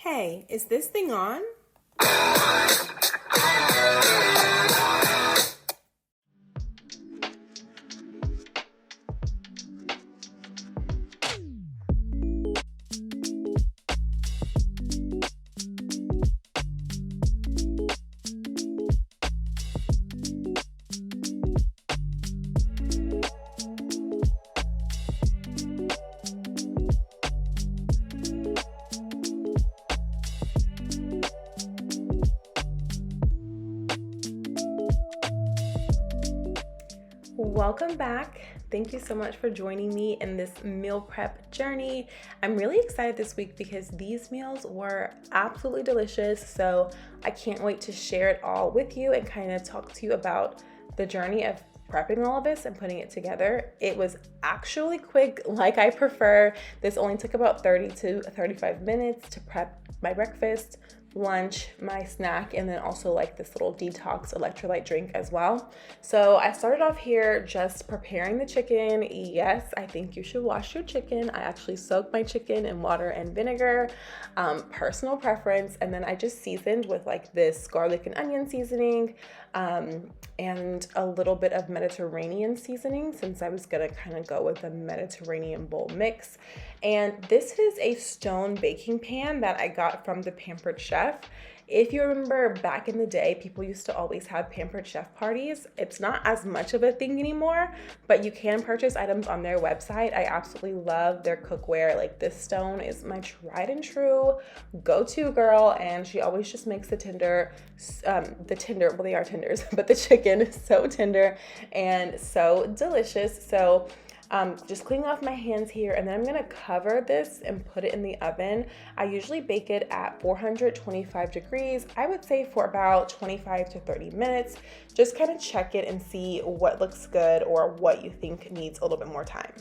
Hey, is this thing on? Welcome back. Thank you so much for joining me in this meal prep journey. I'm really excited this week because these meals were absolutely delicious. So I can't wait to share it all with you and kind of talk to you about the journey of prepping all of this and putting it together. It was actually quick, like I prefer. This only took about 30 to 35 minutes to prep my breakfast, lunch, my snack, and then also like this little detox electrolyte drink as well. So I started off here just preparing the chicken. Yes, I think you should wash your chicken. I actually soaked my chicken in water and vinegar, personal preference. And then I just seasoned with like this garlic and onion seasoning, and a little bit of Mediterranean seasoning since I was gonna kind of go with a Mediterranean bowl mix. And this is a stone baking pan that I got from the Pampered Chef. If you remember back in the day, people used to always have Pampered Chef parties. It's not as much of a thing anymore, but you can purchase items on their website. I absolutely love their cookware. Like this stone is my tried and true go-to girl, and she always just makes well, they are tenders, but the chicken is so tender and so delicious. So just cleaning off my hands here, and then I'm gonna cover this and put it in the oven. I usually bake it at 425 degrees. I would say for about 25 to 30 minutes. Just kind of check it and see what looks good or what you think needs a little bit more time.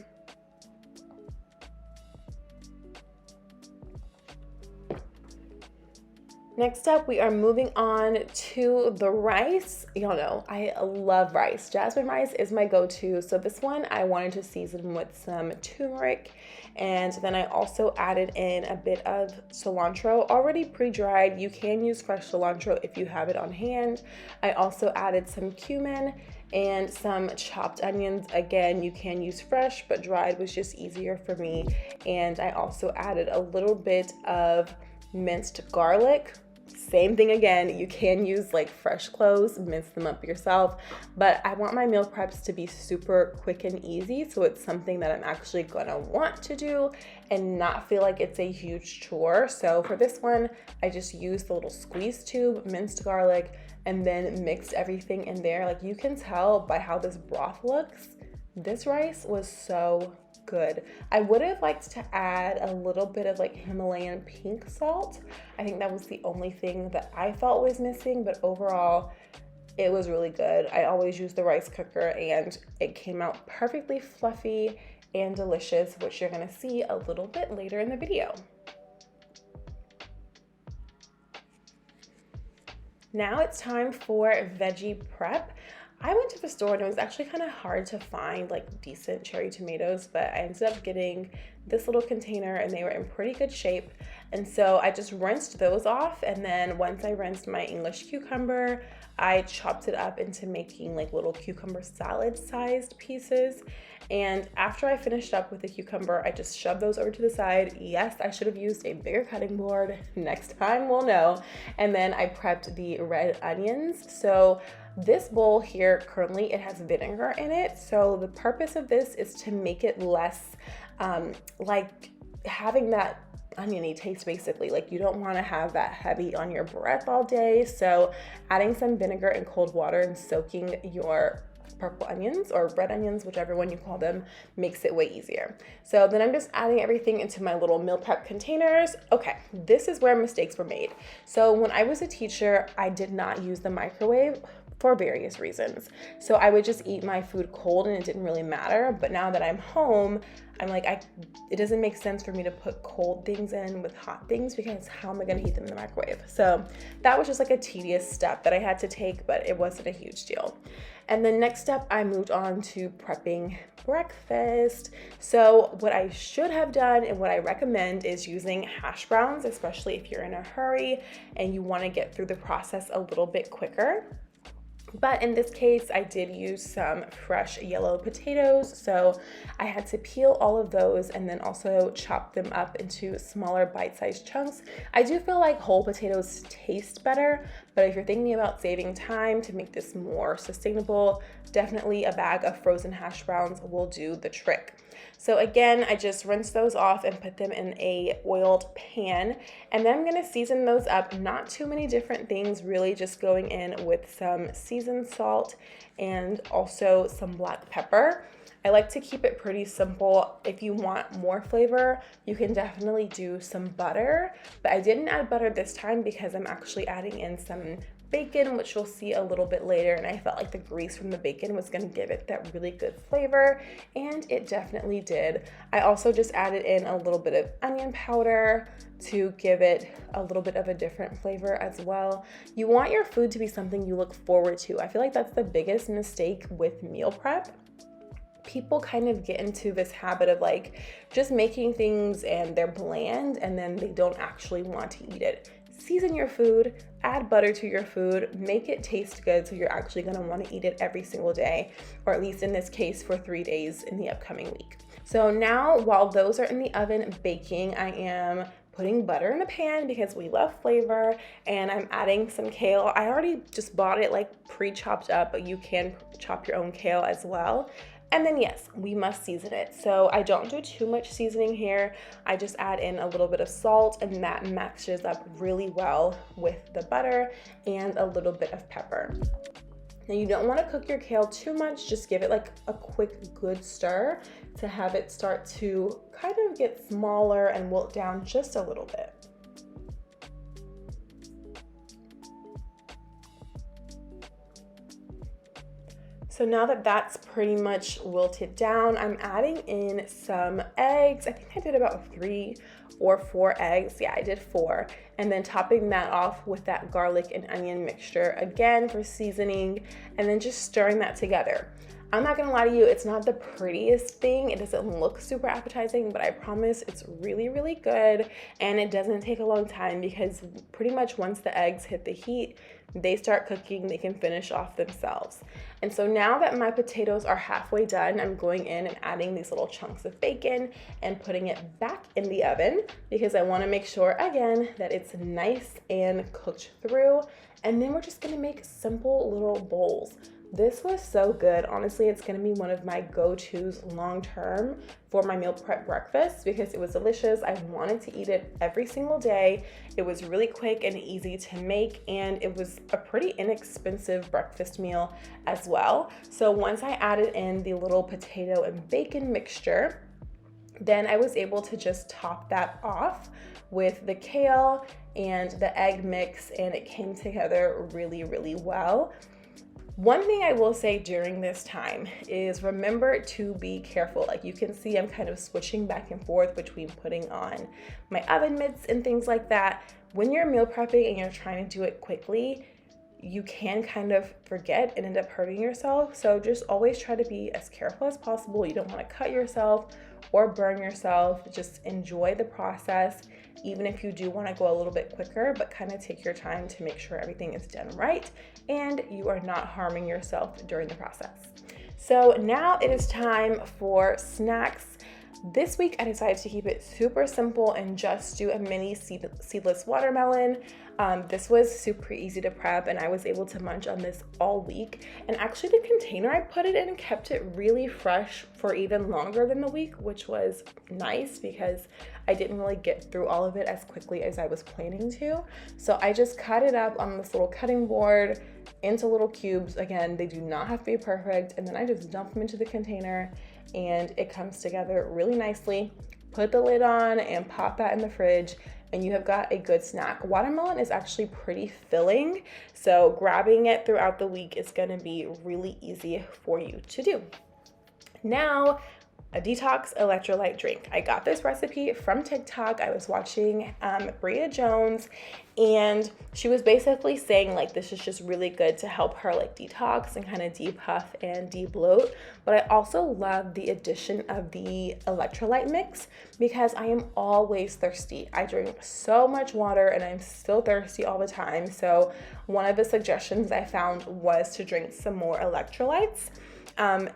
Next up, we are moving on to the rice. Y'all know I love rice. Jasmine rice is my go-to. So this one I wanted to season with some turmeric, and then I also added in a bit of cilantro, already pre-dried. You can use fresh cilantro if you have it on hand. I also added some cumin and some chopped onions. Again, you can use fresh, but dried was just easier for me. And I also added a little bit of minced garlic. Same thing again, you can use like fresh cloves, mince them up yourself, but I want my meal preps to be super quick and easy, so it's something that I'm actually gonna want to do and not feel like it's a huge chore. So for this one, I just used the little squeeze tube, minced garlic, and then mixed everything in there. Like you can tell by how this broth looks, this rice was so good. I would have liked to add a little bit of like Himalayan pink salt. I think that was the only thing that I felt was missing, but overall it was really good. I always use the rice cooker and it came out perfectly fluffy and delicious, which you're gonna see a little bit later in the video. Now it's time for veggie prep. I went to the store and it was actually kind of hard to find like decent cherry tomatoes, but I ended up getting this little container and they were in pretty good shape. And so I just rinsed those off, and then once I rinsed my English cucumber, I chopped it up into making like little cucumber salad sized pieces. And after I finished up with the cucumber, I just shoved those over to the side. Yes, I should have used a bigger cutting board. Next time we'll know. And then I prepped the red onions. So this bowl here currently, it has vinegar in it. So the purpose of this is to make it less like having that oniony taste basically. Like you don't want to have that heavy on your breath all day. So adding some vinegar and cold water and soaking your purple onions or red onions, whichever one you call them, makes it way easier. So then I'm just adding everything into my little meal prep containers. Okay, this is where mistakes were made. So when I was a teacher, I did not use the microwave. for various reasons. So I would just eat my food cold and it didn't really matter. But now that I'm home, I'm like, it doesn't make sense for me to put cold things in with hot things, because how am I gonna heat them in the microwave? So that was just like a tedious step that I had to take, but it wasn't a huge deal. And the next step, I moved on to prepping breakfast. So what I should have done and what I recommend is using hash browns, especially if you're in a hurry and you wanna get through the process a little bit quicker. But in this case, I did use some fresh yellow potatoes. So I had to peel all of those and then also chop them up into smaller bite-sized chunks. I do feel like whole potatoes taste better, but if you're thinking about saving time to make this more sustainable, definitely a bag of frozen hash browns will do the trick. So again, I just rinse those off and put them in a oiled pan. And then I'm gonna season those up. Not too many different things, really just going in with some seasoned salt and also some black pepper. I like to keep it pretty simple. If you want more flavor, you can definitely do some butter, but I didn't add butter this time because I'm actually adding in some bacon, which you'll see a little bit later, and I felt like the grease from the bacon was going to give it that really good flavor, and it definitely did. I also just added in a little bit of onion powder to give it a little bit of a different flavor as well. You want your food to be something you look forward to. I feel like that's the biggest mistake with meal prep. People kind of get into this habit of like just making things and they're bland and then they don't actually want to eat it. Season your food, add butter to your food, make it taste good so you're actually gonna wanna eat it every single day, or at least in this case for 3 days in the upcoming week. So now while those are in the oven baking, I am putting butter in the pan because we love flavor, and I'm adding some kale. I already just bought it like pre-chopped up, but you can chop your own kale as well. And then yes, we must season it. So I don't do too much seasoning here. I just add in a little bit of salt and that matches up really well with the butter and a little bit of pepper. Now you don't want to cook your kale too much, just give it like a quick good stir to have it start to kind of get smaller and wilt down just a little bit. So now that that's pretty much wilted down, I'm adding in some eggs. I think I did about 3 or 4 eggs. Yeah, I did 4. And then topping that off with that garlic and onion mixture again for seasoning, and then just stirring that together. I'm not gonna lie to you, it's not the prettiest thing. It doesn't look super appetizing, but I promise it's really, really good. And it doesn't take a long time because pretty much once the eggs hit the heat, they start cooking, they can finish off themselves. And so now that my potatoes are halfway done, I'm going in and adding these little chunks of bacon and putting it back in the oven because I wanna make sure, again, that it's nice and cooked through. And then we're just gonna make simple little bowls. This was so good. Honestly, it's gonna be one of my go-tos long-term for my meal prep breakfast because it was delicious. I wanted to eat it every single day. It was really quick and easy to make, and it was a pretty inexpensive breakfast meal as well. So once I added in the little potato and bacon mixture, then I was able to just top that off with the kale and the egg mix, and it came together really, really well. One thing I will say during this time is remember to be careful. Like you can see I'm kind of switching back and forth between putting on my oven mitts and things like that. When you're meal prepping and you're trying to do it quickly, you can kind of forget and end up hurting yourself. So just always try to be as careful as possible. You don't want to cut yourself or burn yourself. Just enjoy the process, even if you do want to go a little bit quicker, but kind of take your time to make sure everything is done right and you are not harming yourself during the process. So now it is time for snacks. This week I decided to keep it super simple and just do a mini seedless watermelon. This was super easy to prep and I was able to munch on this all week. And actually the container I put it in kept it really fresh for even longer than the week, which was nice because I didn't really get through all of it as quickly as I was planning to. So I just cut it up on this little cutting board into little cubes. Again, they do not have to be perfect. And then I just dump them into the container and it comes together really nicely. Put the lid on and pop that in the fridge. and you have got a good snack. Watermelon is actually pretty filling, so grabbing it throughout the week is gonna be really easy for you to do. Now, a detox electrolyte drink. I got this recipe from TikTok. I was watching Bria Jones, and she was basically saying like this is just really good to help her like detox and kind of depuff and de-bloat. But I also love the addition of the electrolyte mix because I am always thirsty. I drink so much water and I'm still thirsty all the time. So one of the suggestions I found was to drink some more electrolytes.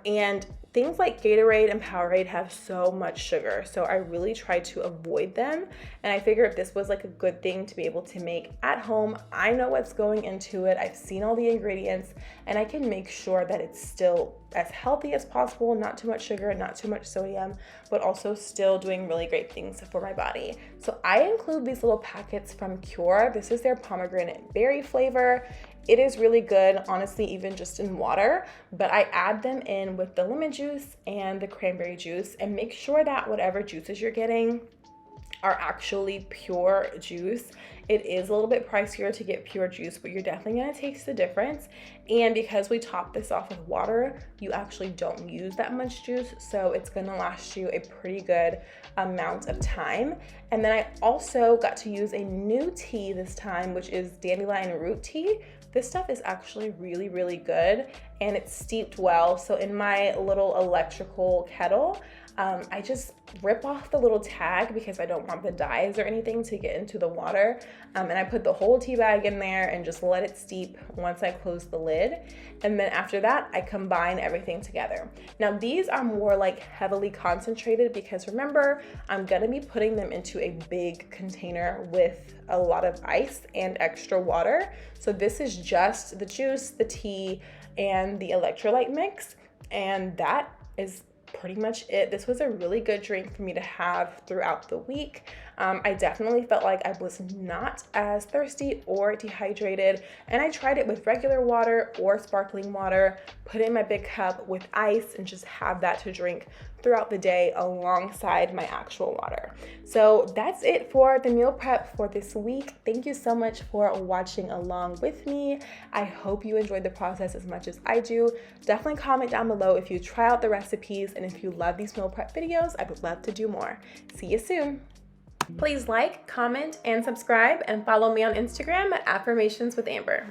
And things like Gatorade and Powerade have so much sugar, so I really try to avoid them. And I figure if this was like a good thing to be able to make at home, I know what's going into it, I've seen all the ingredients, and I can make sure that it's still as healthy as possible, not too much sugar, not too much sodium, but also still doing really great things for my body. So I include these little packets from Cure. This is their pomegranate berry flavor. It is really good, honestly, even just in water, but I add them in with the lemon juice and the cranberry juice, and make sure that whatever juices you're getting are actually pure juice. It is a little bit pricier to get pure juice, but you're definitely gonna taste the difference. And because we top this off with water, you actually don't use that much juice, so it's gonna last you a pretty good amount of time. And then I also got to use a new tea this time, which is dandelion root tea. This stuff is actually really, really good, and it's steeped well. So in my little electrical kettle, I just rip off the little tag because I don't want the dyes or anything to get into the water. And I put the whole tea bag in there and just let it steep once I close the lid. And then after that, I combine everything together. Now these are more like heavily concentrated because remember, I'm gonna be putting them into a big container with a lot of ice and extra water. So this is just the juice, the tea, and the electrolyte mix. And that is pretty much it. This was a really good drink for me to have throughout the week. I definitely felt like I was not as thirsty or dehydrated, and I tried it with regular water or sparkling water, put it in my big cup with ice, and just have that to drink throughout the day alongside my actual water. So that's it for the meal prep for this week. Thank you so much for watching along with me. I hope you enjoyed the process as much as I do. Definitely comment down below if you try out the recipes, and if you love these meal prep videos, I would love to do more. See you soon. Please like, comment, and subscribe, and follow me on Instagram at Affirmations with Amber.